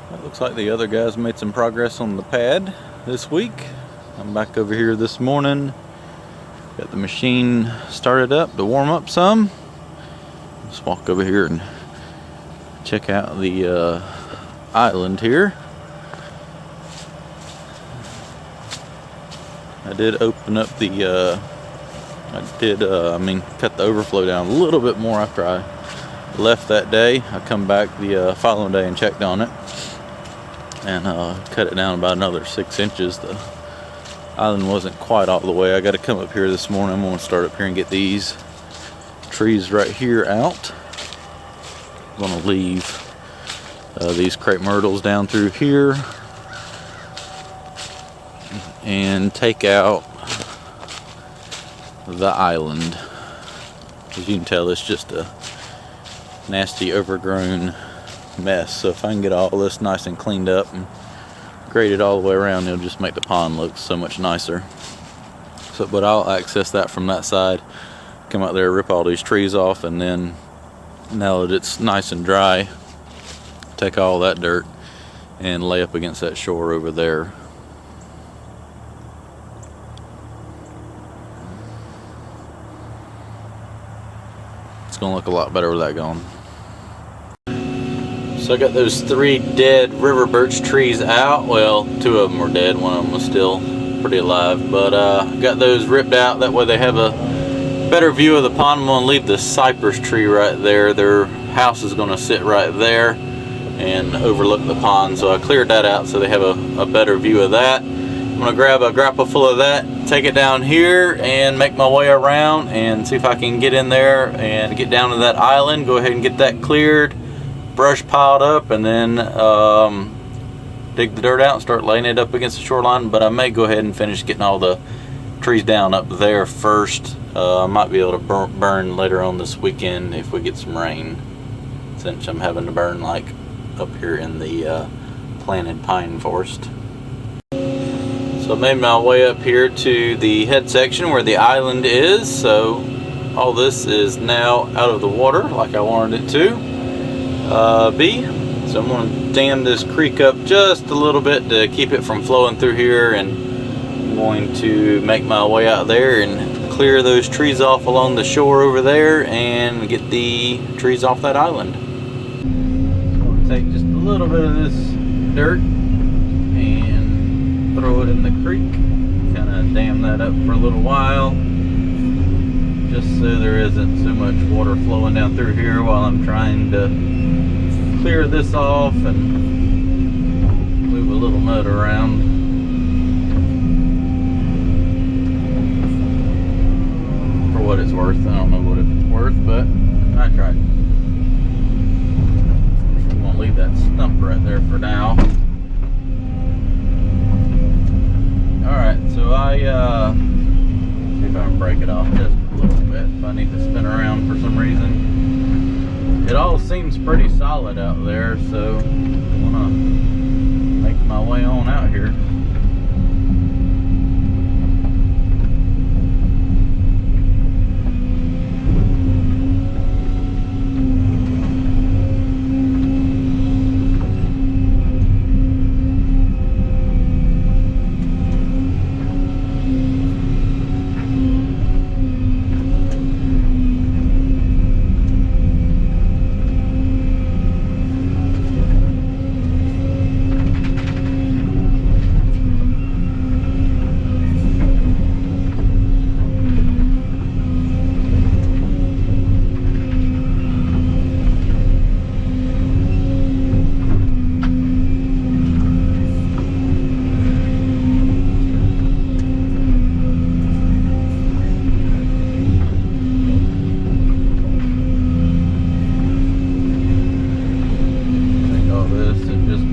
It looks like the other guys made some progress on the pad this week. I'm back over here this morning. Got the machine started up to warm up some. Let's walk over here and check out the island here. I did open up the cut the overflow down a little bit more after I left that day. I come back the following day and checked on it and cut it down about another 6 inches. The island wasn't quite all the way. I got to come up here this morning. I'm going to start up here and get these trees right here out. I'm going to leave these crepe myrtles down through here and take out the island. As you can tell, it's just a nasty overgrown mess. So if I can get all this nice and cleaned up and graded all the way around, it'll just make the pond look so much nicer. But I'll access that from that side, come out there, rip all these trees off, and then now that it's nice and dry, take all that dirt and lay up against that shore over there. It's gonna look a lot better with that gone. So I got those 3 dead river birch trees out. Well, 2 of them were dead, 1 of them was still pretty alive. But got those ripped out, that way they have a better view of the pond. I'm gonna leave the cypress tree right there. Their house is gonna sit right there and overlook the pond. So I cleared that out so they have a better view of that. I'm gonna grab a grapple full of that, take it down here and make my way around and see if I can get in there and get down to that island. Go ahead and get that cleared, brush piled up, and then dig the dirt out and start laying it up against the shoreline. But I may go ahead and finish getting all the trees down up there first. I might be able to burn later on this weekend if we get some rain, since I'm having to burn like up here in the planted pine forest. So I made my way up here to the head section where the island is. So all this is now out of the water like I wanted it to be. So I'm going to dam this creek up just a little bit to keep it from flowing through here, and I'm going to make my way out there and clear those trees off along the shore over there and get the trees off that island. I'm going to take just a little bit of this dirt and throw it in the creek, kind of dam that up for a little while, just so there isn't so much water flowing down through here while I'm trying to clear this off and move a little mud around. For what it's worth. I don't know what it's worth, but I tried. I'm gonna leave that stump right there for now. Alright, so I see if I can break it off just a little bit if I need to spin around for some reason. It all seems pretty solid out there, so I'm gonna make my way on out here.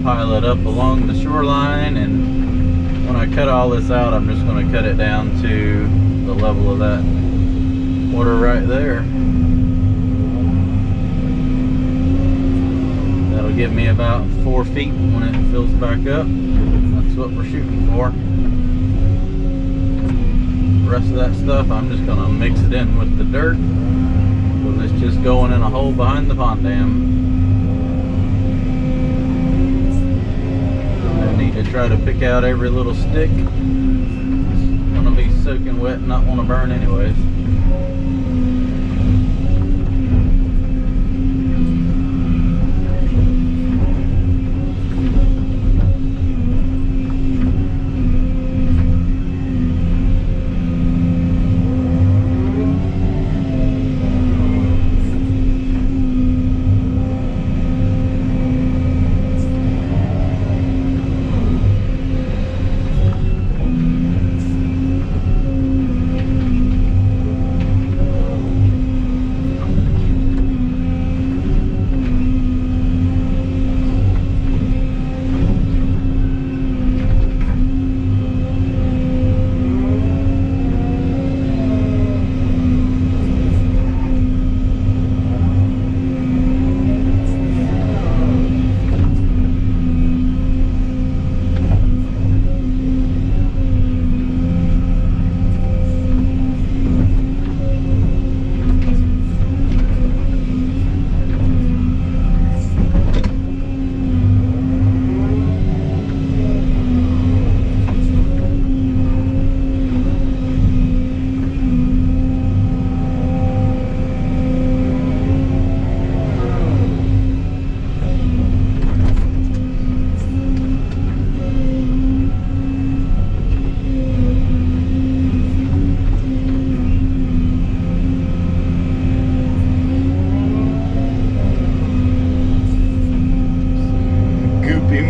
Pile it up along the shoreline, and when I cut all this out, I'm just going to cut it down to the level of that water right there. That'll give me about 4 feet when it fills back up. That's what we're shooting for. The rest of that stuff, I'm just going to mix it in with the dirt, and it's just going in a hole behind the pond dam. try to pick out every little stick. It's gonna be soaking wet and not want to burn anyways.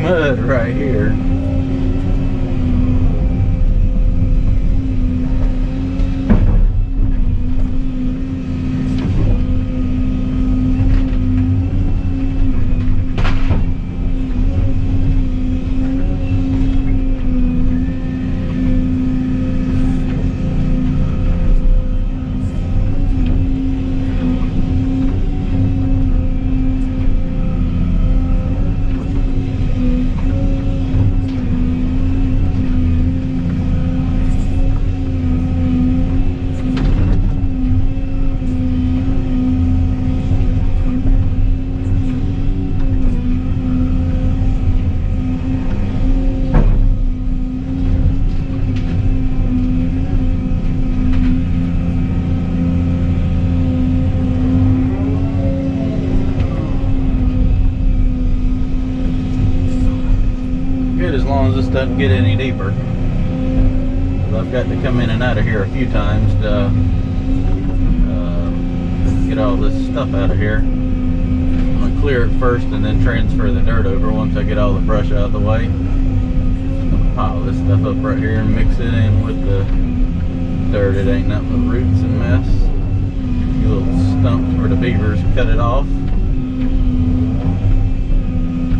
Mud right here. As long as this doesn't get any deeper. I've got to come in and out of here a few times to get all this stuff out of here. I'm going to clear it first and then transfer the dirt over once I get all the brush out of the way. Pile this stuff up right here and mix it in with the dirt. It ain't nothing but roots and mess. A few little stumps where the beavers cut it off.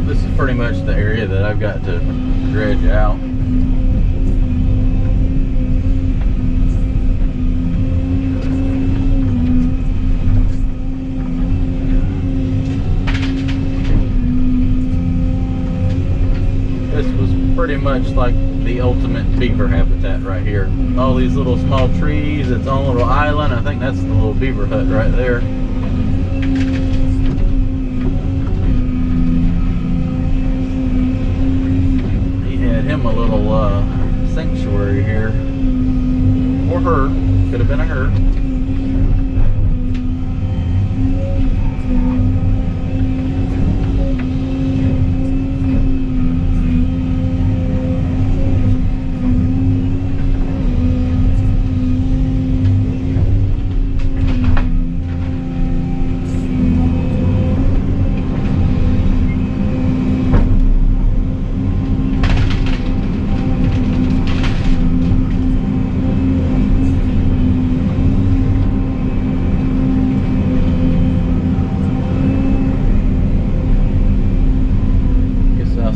This is pretty much the area that I've got to dredge out. This was pretty much like the ultimate beaver habitat right here. All these little small trees, its own little island. I think that's the little beaver hut right there. Him a little sanctuary here, or her, could have been a her.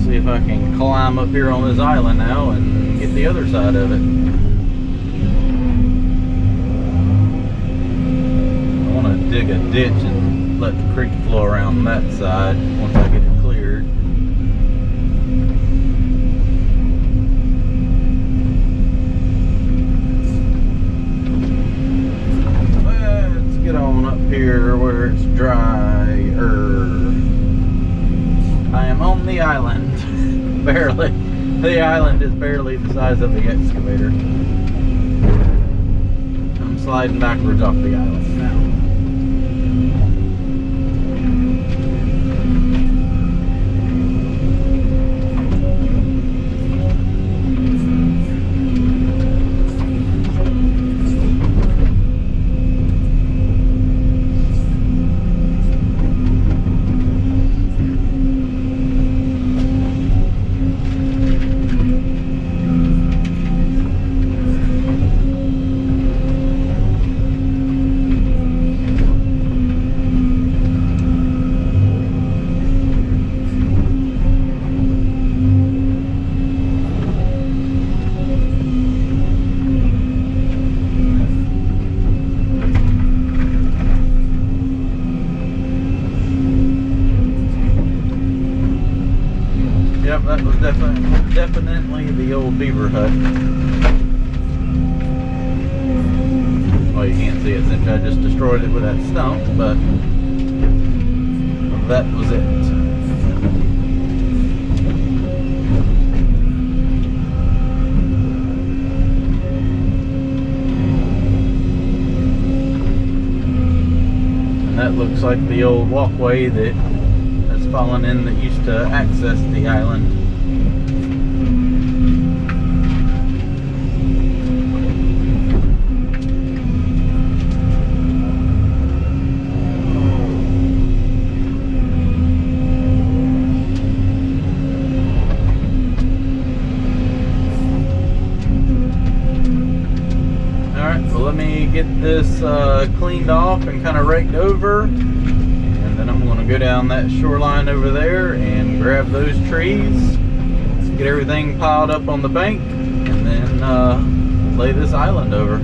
See if I can climb up here on this island now and get the other side of it. I want to dig a ditch and let the creek flow around that side once I get it cleared. Let's get on up here where it's drier. I am on the island, barely. The island is barely the size of the excavator. I'm sliding backwards off the island now. Yep, that was definitely the old beaver hut. Well, you can't see it since I just destroyed it with that stump, but that was it. And that looks like the old walkway that has fallen in that used to access the island. Alright, well let me get this cleaned off and kind of raked over. Then I'm going to go down that shoreline over there and grab those trees, get everything piled up on the bank, and then lay this island over.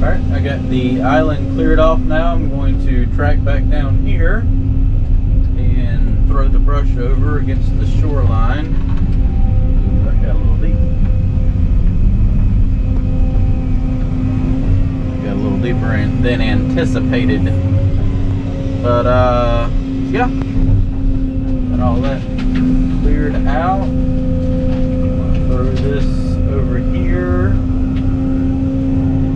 Alright, I got the island cleared off now. I'm going to track back down here and throw the brush over against the shoreline. That got a little deep. Got a little deeper than anticipated. But yeah, got all that cleared out. Throw this over here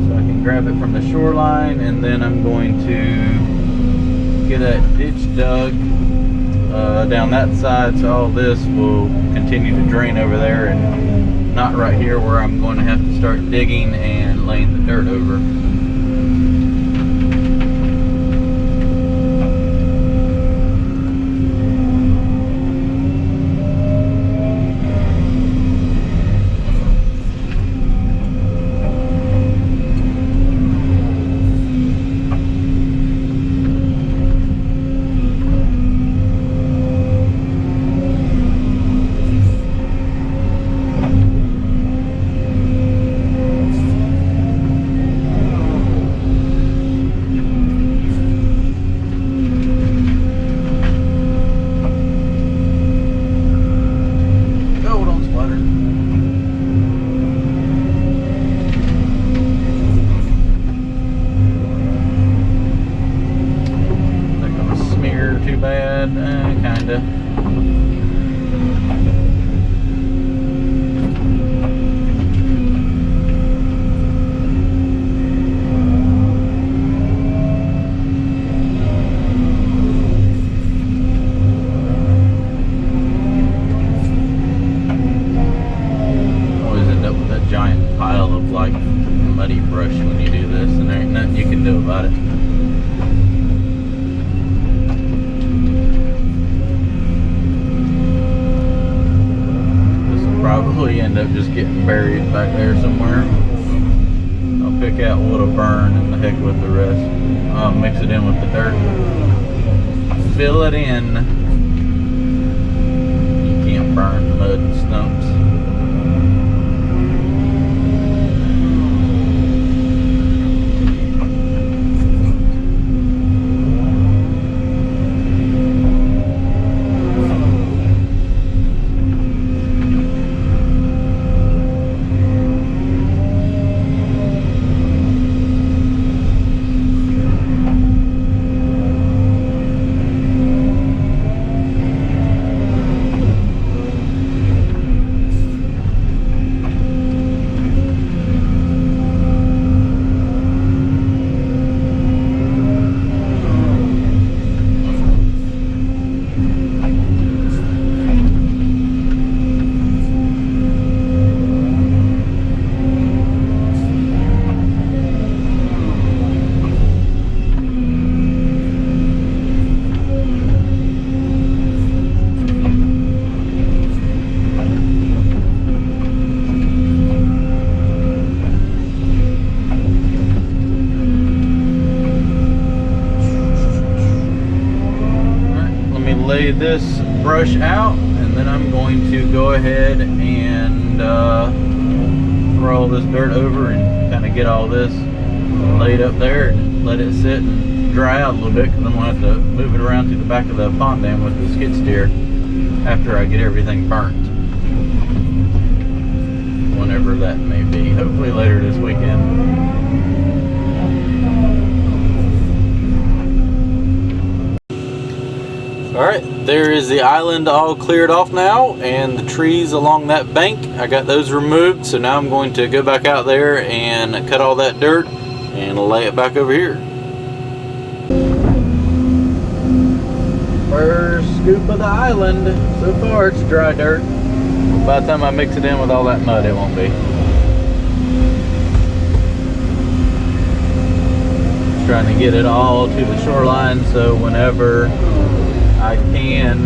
so I can grab it from the shoreline, and then I'm going to get a ditch dug down that side so all this will continue to drain over there and not right here where I'm going to have to start digging and laying the dirt over. Kinda. Always end up with a giant pile of like muddy brush when you do this, and there ain't nothing you can do about it. Probably end up just getting buried back there somewhere. I'll pick out what'll burn and the heck with the rest. I'll mix it in with the dirt. Fill it in. You can't burn mud and stumps. me lay this brush out, and then I'm going to go ahead and throw all this dirt over and kind of get all this laid up there and let it sit and dry out a little bit, because I'm going to have to move it around to the back of the pond dam with the skid steer after I get everything burnt. Whenever that may be. Hopefully later this weekend. Alright, there is the island all cleared off now, and the trees along that bank, I got those removed, so now I'm going to go back out there and cut all that dirt and lay it back over here. First scoop of the island. So far it's dry dirt. By the time I mix it in with all that mud, it won't be. Just trying to get it all to the shoreline, so whenever I can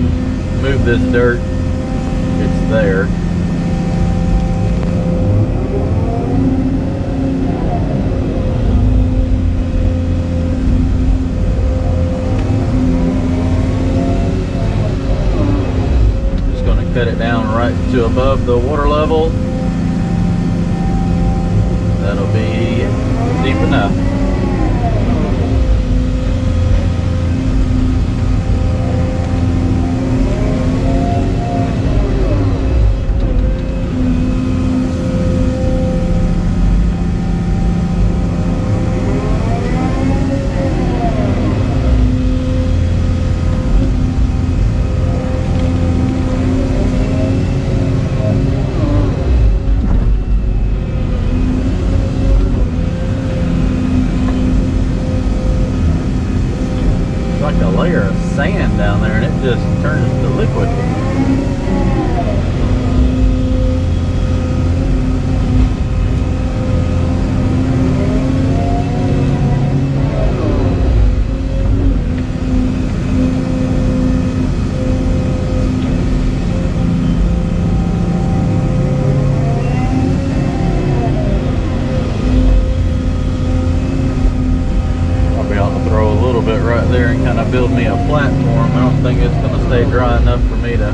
move this dirt, it's there. Just going to cut it down right to above the water level. That'll be deep enough. Like a layer of sand down there, and it just turns to liquid. Throw a little bit right there and kind of build me a platform. I don't think it's going to stay dry enough for me to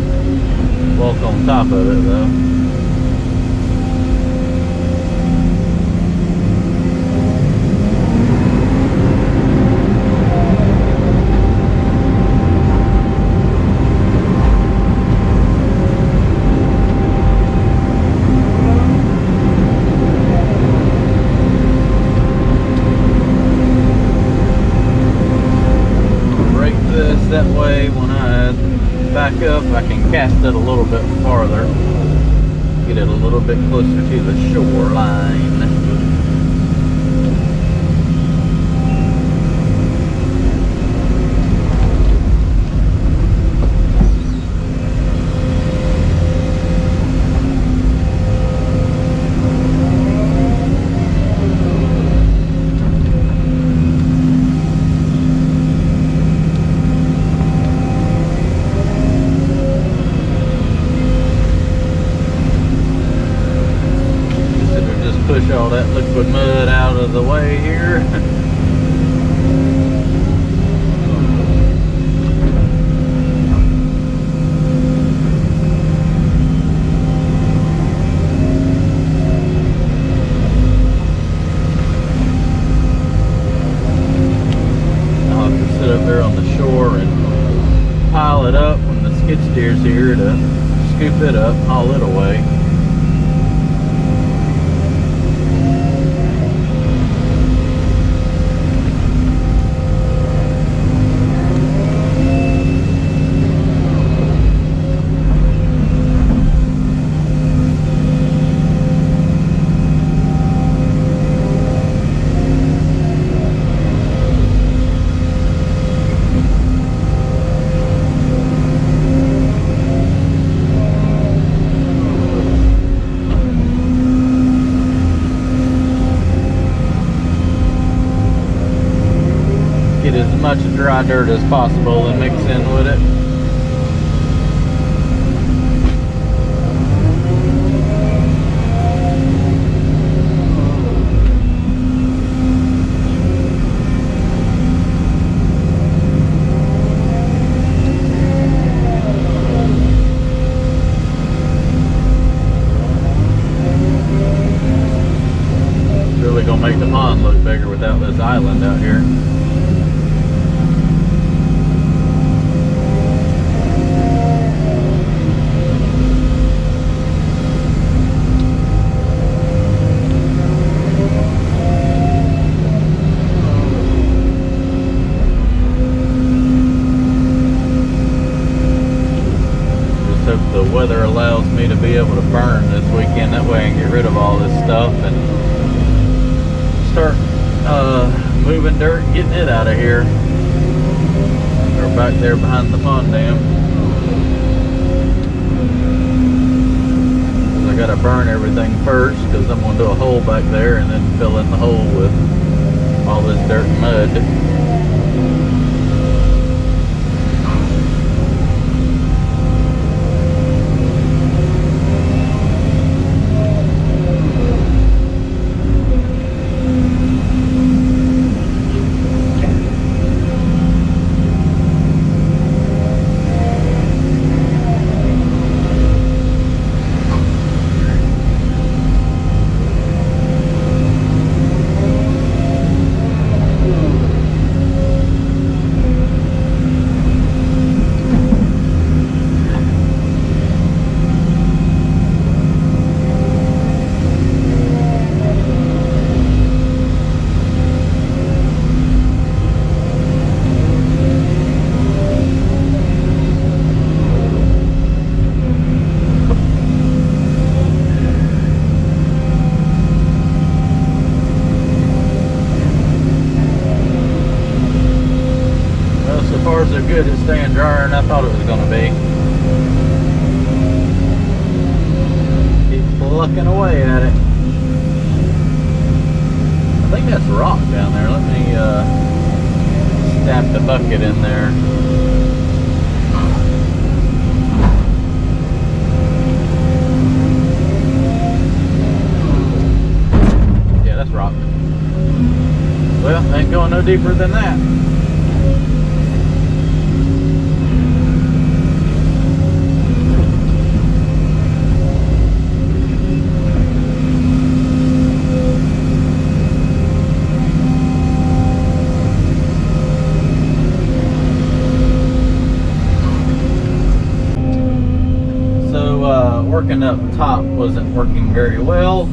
walk on top of it though. That way when I back up, I can cast it a little bit farther, get it a little bit closer to the shoreline. Push all that liquid mud out of the way here. I'll have to sit up there on the shore and pile it up when the skid steer's here to scoop it up, haul it away. Get as much dry dirt as possible and mix in with it. hope the weather allows me to be able to burn this weekend. That way I can get rid of all this stuff and start moving dirt and getting it out of here. They're back there behind the pond dam. I gotta burn everything first because I'm gonna do a hole back there and then fill in the hole with all this dirt and mud. So good at staying drier than I thought it was going to be. Keep plucking away at it. I think that's rock down there. Let me stab the bucket in there. Yeah, that's rock. Well, ain't going no deeper than that. Working up top wasn't working very well.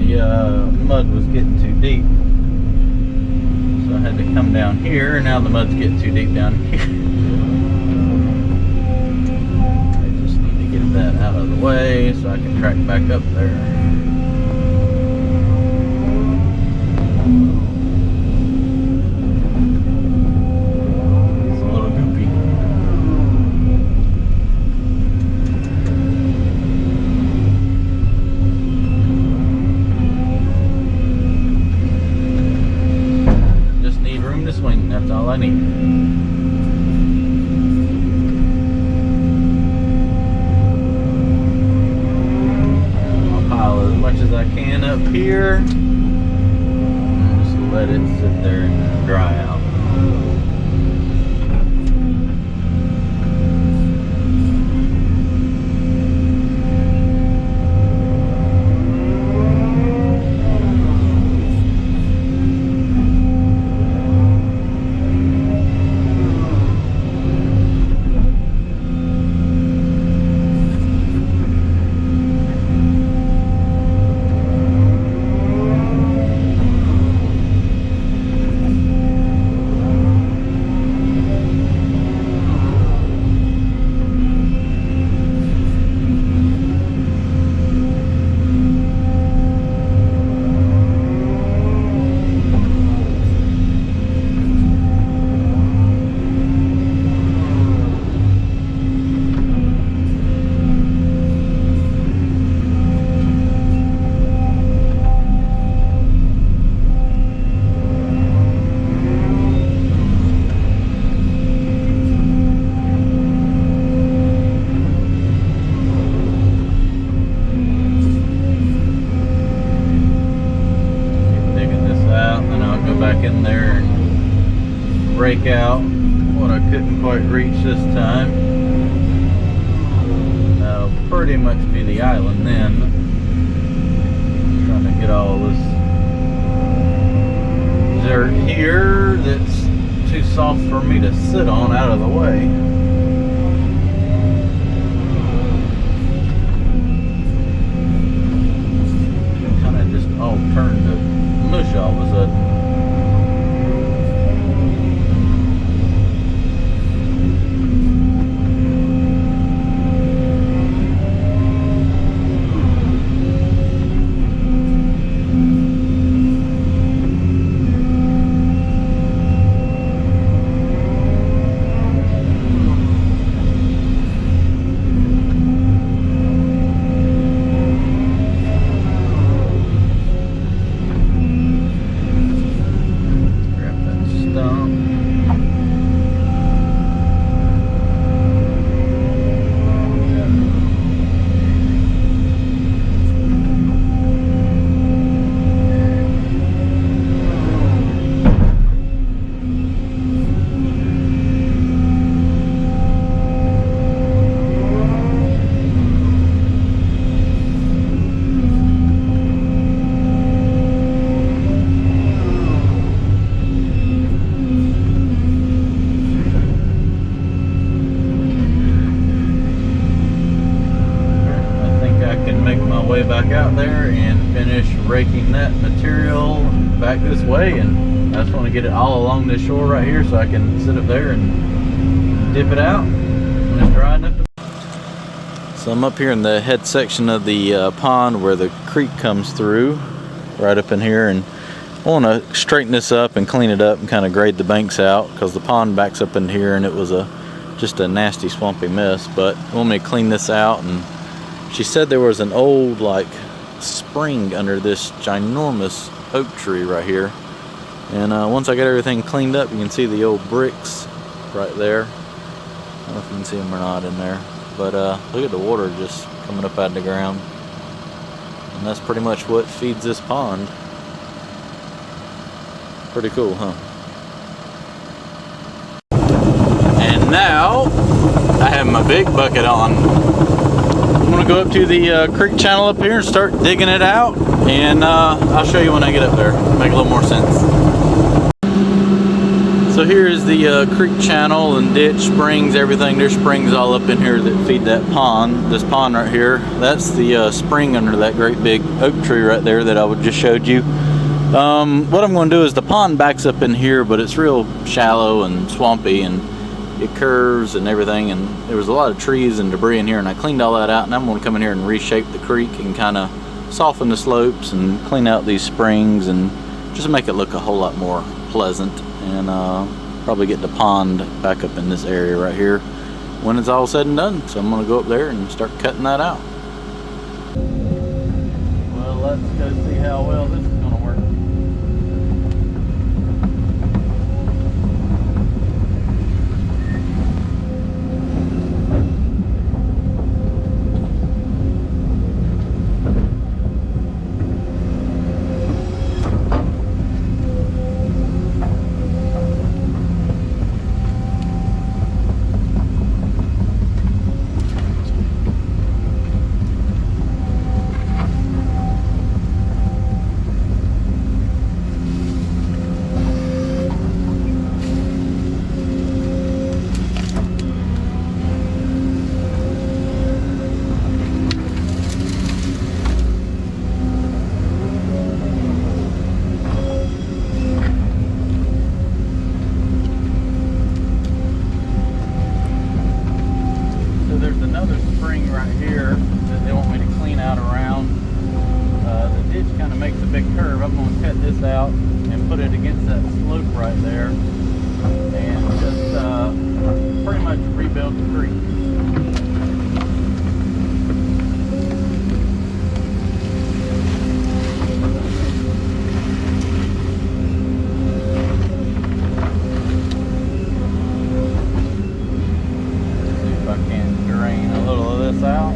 The mud was getting too deep, so I had to come down here. Now the mud's getting too deep down here. I just need to get that out of the way so I can track back up there. That's all I need. I'll pile as much as I can up here and just let it sit there and dry out. In there and break out what I couldn't quite reach this time. That'll pretty much be the island then. Trying to get all this dirt here that's too soft for me to sit on out of the way. It kind of just all turned to mush all of a sudden. way back out there and finish raking that material back this way. And I just want to get it all along this shore right here so I can sit up there and dip it out when it's dry enough to. So I'm up here in the head section of the pond where the creek comes through, right up in here, and I want to straighten this up and clean it up and kind of grade the banks out because the pond backs up in here and it was just a nasty swampy mess. But I want me to clean this out, and she said there was an old like spring under this ginormous oak tree right here, and once I get everything cleaned up, you can see the old bricks right there. I don't know if you can see them or not in there, but look at the water just coming up out of the ground, and that's pretty much what feeds this pond. Pretty cool, huh? And now I have my big bucket on. I'm gonna go up to the creek channel up here and start digging it out, and I'll show you when I get up there. Make a little more sense. So here is the creek channel and ditch, springs, everything. There's springs all up in here that feed that pond. This pond right here, that's the spring under that great big oak tree right there that I just showed you. What I'm going to do is the pond backs up in here, but it's real shallow and swampy, and it curves and everything, and there was a lot of trees and debris in here, and I cleaned all that out, and I'm going to come in here and reshape the creek and kind of soften the slopes and clean out these springs and just make it look a whole lot more pleasant, and probably get the pond back up in this area right here when it's all said and done. So I'm going to go up there and start cutting that out. Well, let's go see how well this is going to work. Out and put it against that slope right there, and just pretty much rebuild the creek. See if I can drain a little of this out.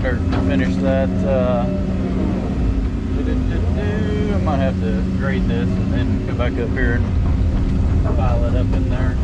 dirt to finish that. I might have to grade this and then go back up here and pile it up in there.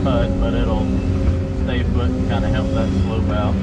Mud, but it'll stay put and kind of help that slope out.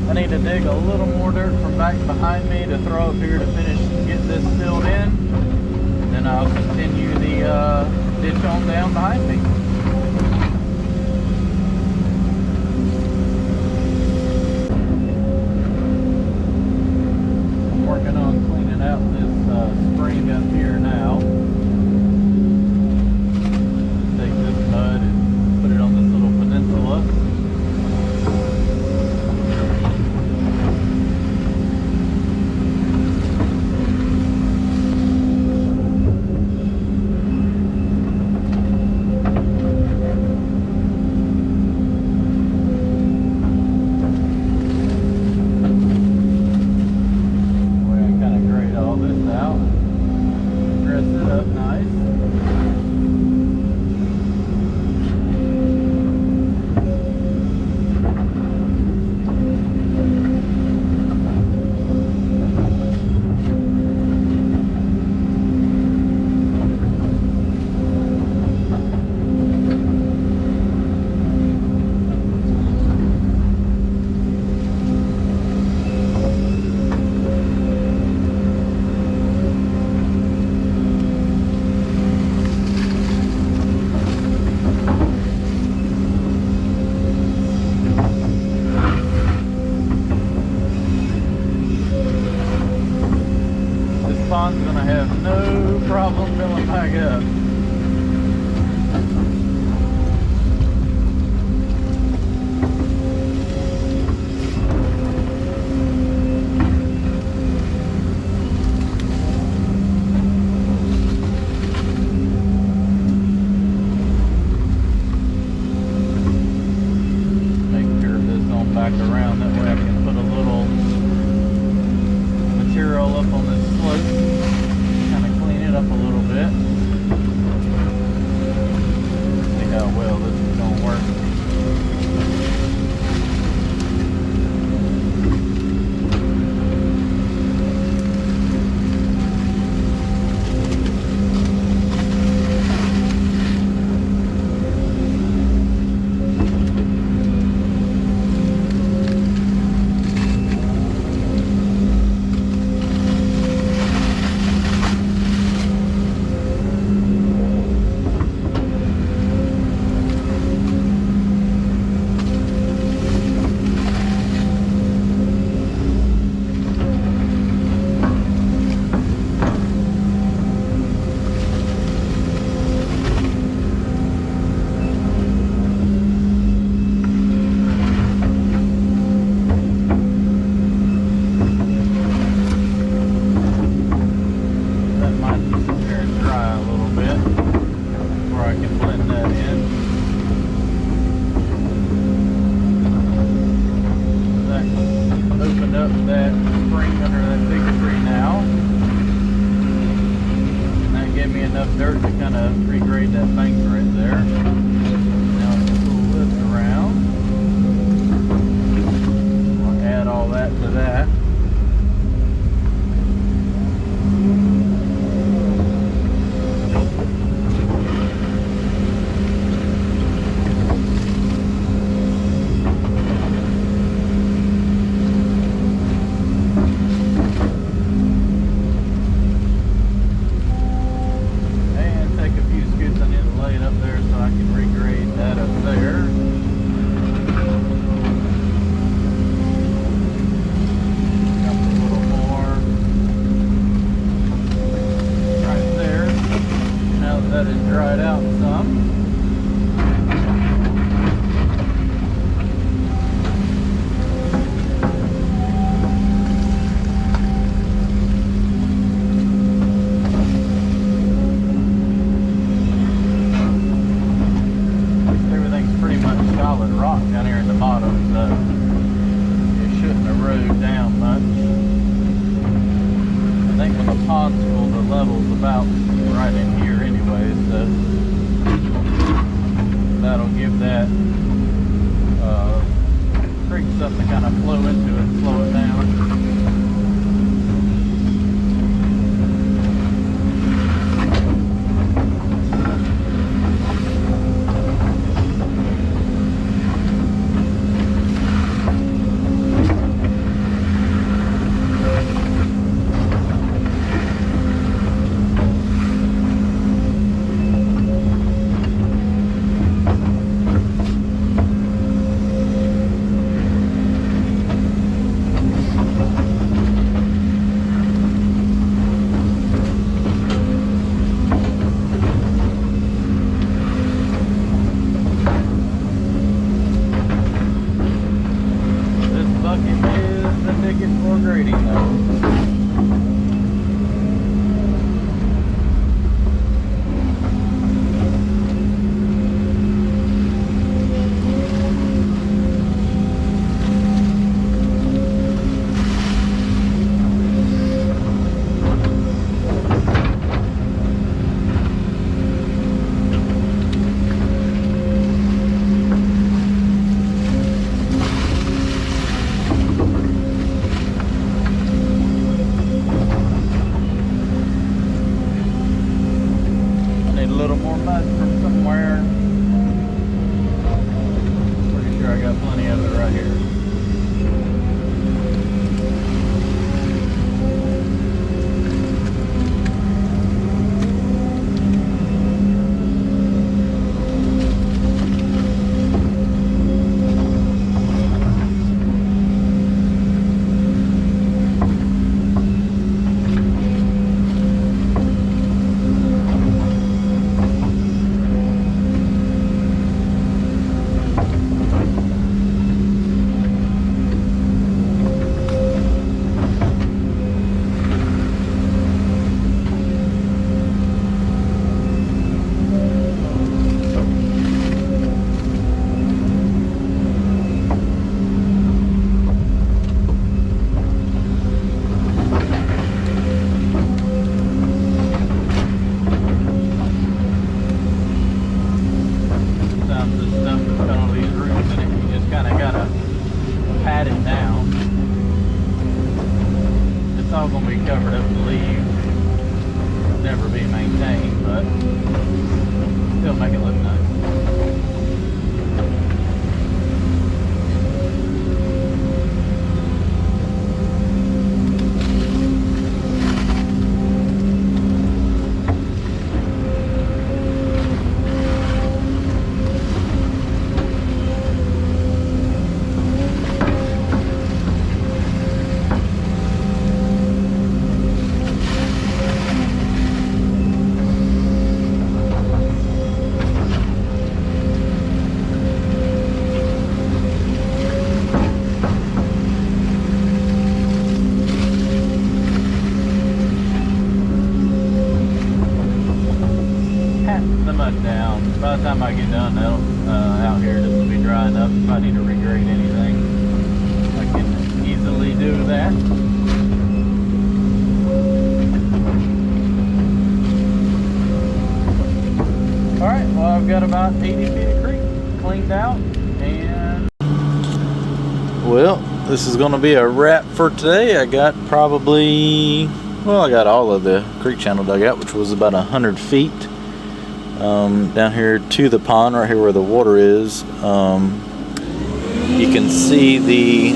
I need to dig a little more dirt from back behind me to throw up here to finish getting this filled in. Then I'll continue the ditch on down behind me. I'm working on cleaning out this spring up here now. Take this mud and put it on this little peninsula. sitting under that big tree now. And that gave me enough dirt to kind of regrade that bank right there. Now it's just a little lift around. I'll add all that to that. Something to kind of flow into it, slow it down. By the time I get done, that'll out here this will be dry enough. If I need to regrade anything, I can easily do that. I've got about 80 feet of creek cleaned out. And well, this is going to be a wrap for today. I got probably, well, I got all of the creek channel dug out, which was about 100 feet down here to the pond, right here where the water is. You can see the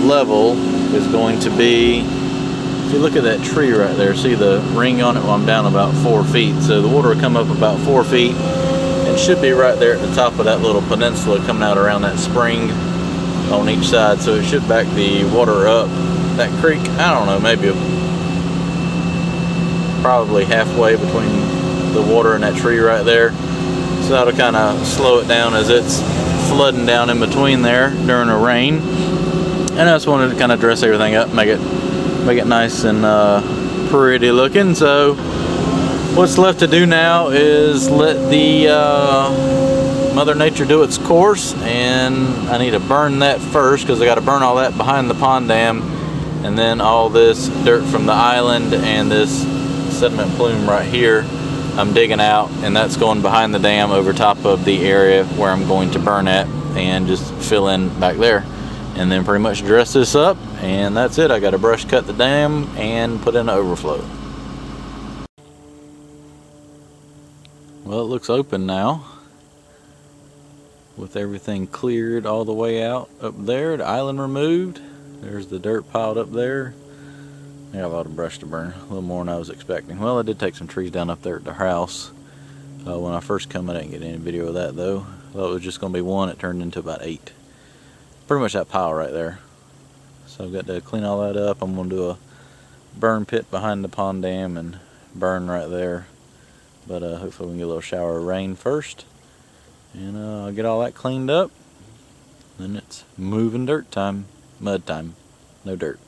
level is going to be, if you look at that tree right there, see the ring on it? Well, I'm down about 4 feet, so the water will come up about 4 feet and should be right there at the top of that little peninsula coming out around that spring on each side, so it should back the water up. That creek, I don't know, maybe probably halfway between the water and that tree right there, so that'll kind of slow it down as it's flooding down in between there during a rain. And I just wanted to kind of dress everything up, make it nice and pretty looking. So what's left to do now is let the Mother Nature do its course, and I need to burn that first because I got to burn all that behind the pond dam, and then all this dirt from the island and this sediment plume right here I'm digging out, and that's going behind the dam over top of the area where I'm going to burn at, and just fill in back there, and then pretty much dress this up, and that's it. I got to brush cut the dam and put in an overflow. Well, it looks open now with everything cleared all the way out up there, the island removed. There's the dirt piled up there. I got a lot of brush to burn, a little more than I was expecting. Well, I did take some trees down up there at the house. When I first come, I didn't get any video of that though. I thought it was just going to be one. It turned into about 8. Pretty much that pile right there. So I've got to clean all that up. I'm going to do a burn pit behind the pond dam and burn right there. But hopefully we can get a little shower of rain first. And I'll get all that cleaned up. Then it's moving dirt time, mud time, no dirt.